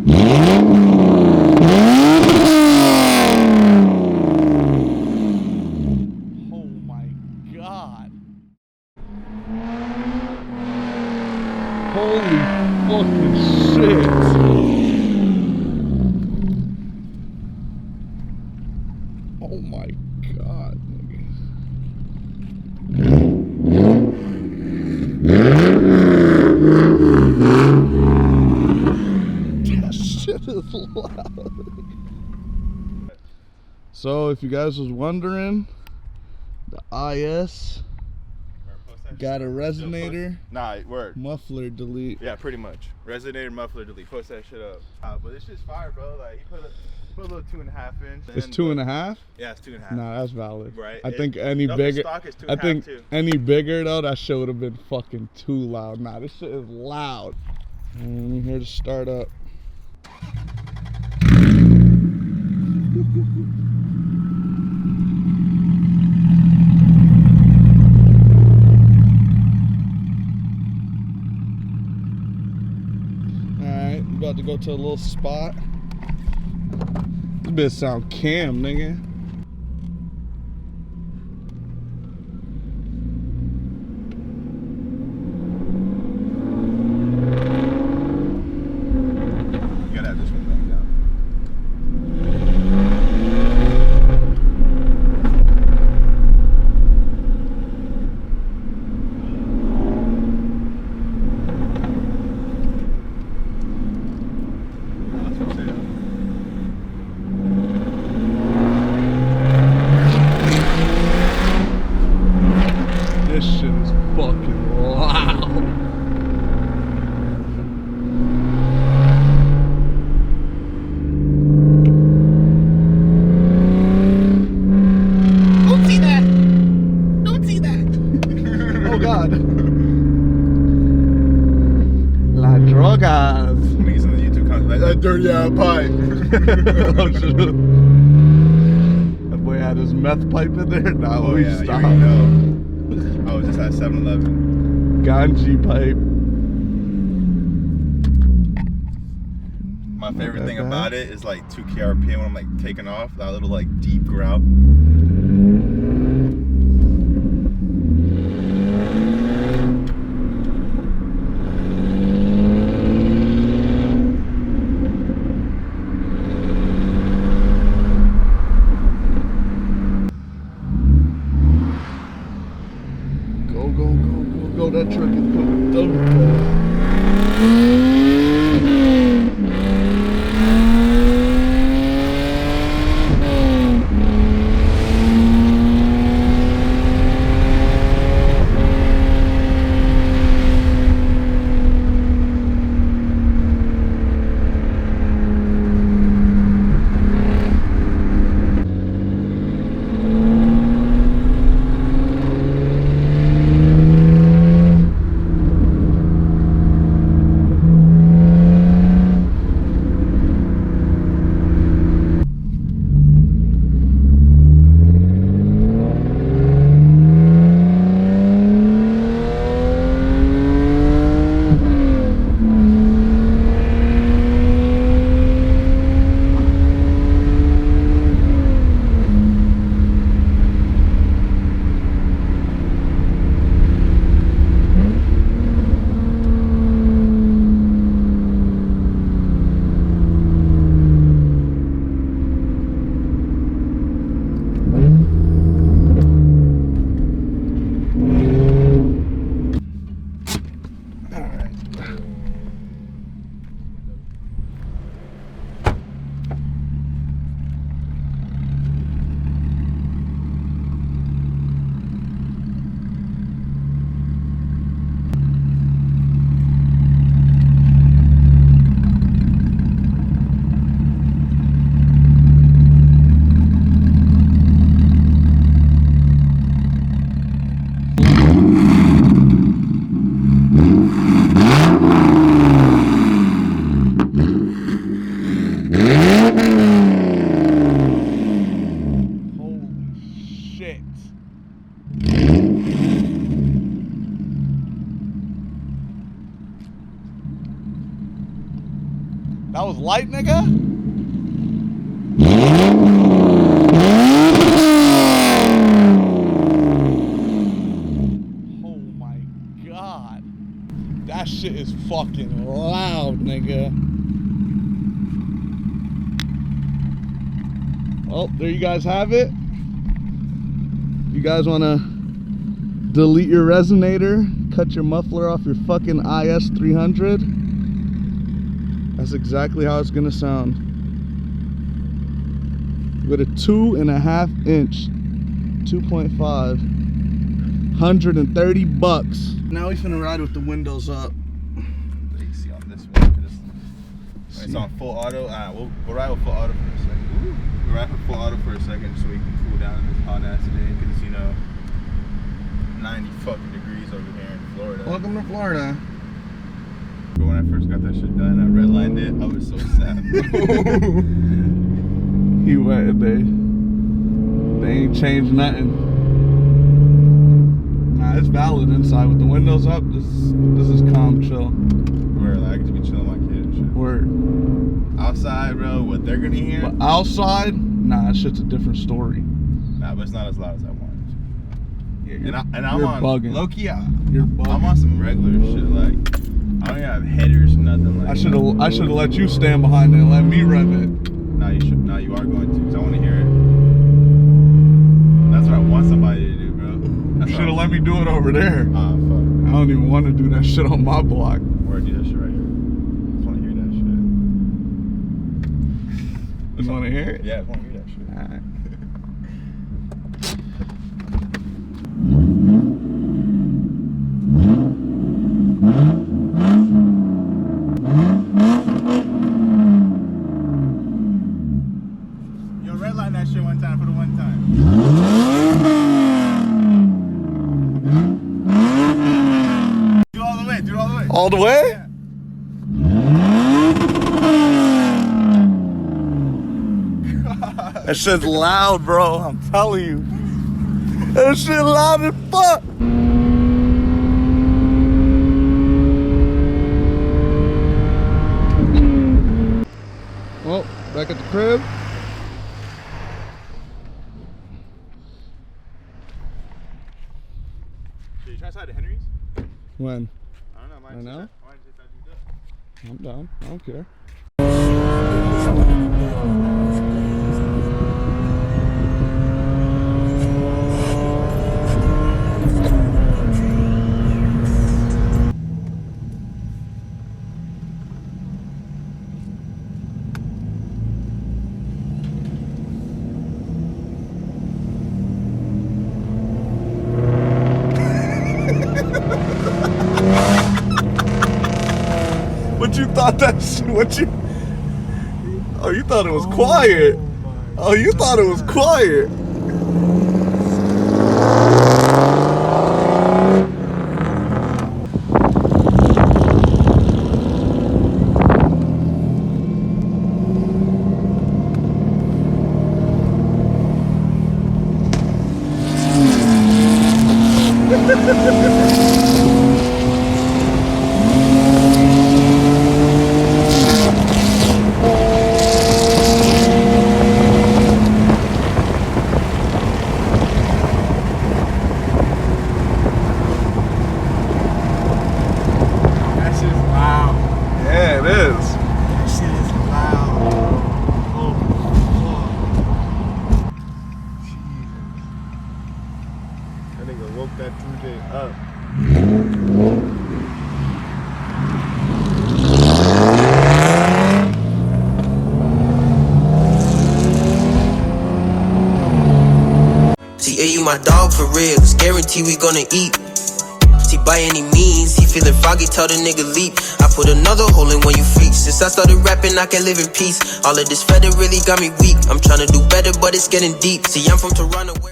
Oh my God. Holy fucking shit. Oh my God, nigga. That shit is loud. So if you guys was wondering, the IS got a resonator. Nah, word. Muffler delete. Yeah, pretty much. Resonator, muffler, delete. Post that shit up. But it's just fire, bro. Like he put a little 2.5 inch. It's 2.5? Yeah, it's 2.5. Nah, that's valid. Right. I think any bigger. Stock is 2.5 I think too. any bigger though, that shit would have been fucking too loud. Nah, this shit is loud. And I'm here to start up. Alright, I'm about to go to a little spot. This bitch sound cam, nigga. You gotta have this one back down. This shit is fucking loud. Don't see that! Don't see that! Oh God. La drogas. Niggas on the YouTube comments like that dirty ass pipe. Oh shit. That boy had his meth pipe in there. Nah, Oh we yeah, you stopped. already know. I was just at 7-Eleven. Ganji pipe. My favorite thing about it is like 2K RPM when I'm like taking off. That little like deep growl. Go, go, go, go, go. That truck is coming double fast. light, nigga? Oh my god. That shit is fucking loud, nigga. Well, there you guys have it. You guys wanna delete your resonator, cut your muffler off your fucking IS300? That's exactly how it's gonna sound. With a 2.5 inch, 2.5, 130 bucks. Now we finna ride with the windows up. You see on this one, it's on full auto. We'll ride with full auto for a second. We'll ride with full auto for a second so we can cool down in this hot ass today, because you know, 90 fucking degrees over here in Florida. Welcome to Florida. But when I first got that shit done, I redlined it. I was so sad. He went, they ain't changed nothing. Nah, it's valid inside with the windows up. This is calm, chill. Where like, I get to be chilling with my kid and shit. Word. Outside, bro, what they're gonna hear. But outside, nah, that shit's a different story. Nah, but it's not as loud as I wanted. Yeah, and I'm on bugging. low-key, You're bugging. I'm on some regular shit, like I don't even have headers, nothing like I should have let you stand behind it and let me rev it. No, you should. No, you are going to, because I want to hear it. That's what I want somebody to do, bro. You should have let me do it over there. Ah, fuck. I don't even want to do that shit on my block. Or do that shit right here. Just want to hear that shit. You want to hear it? Yeah, I want to hear that shit. All right. Yo, redline that shit one time for the one time. Do it all the way. Do it all the way. All the way? Yeah. That shit's loud, bro. I'm telling you. That shit loud as fuck. Well, back at the crib. Did you try to side to Henry's? When? I don't know. Right now? I might just do that. I'm down. I don't care. What you thought that shit? What you? Oh, you thought it was quiet. Oh, you thought it was quiet. That 2J up. See, you my dog for real. It's guarantee we gonna eat. See, by any means, he feeling froggy, tell the nigga leap. I put another hole in one you feet. Since I started rapping, I can live in peace. All of this feather really got me weak. I'm trying to do better, but it's getting deep. See, I'm from Toronto.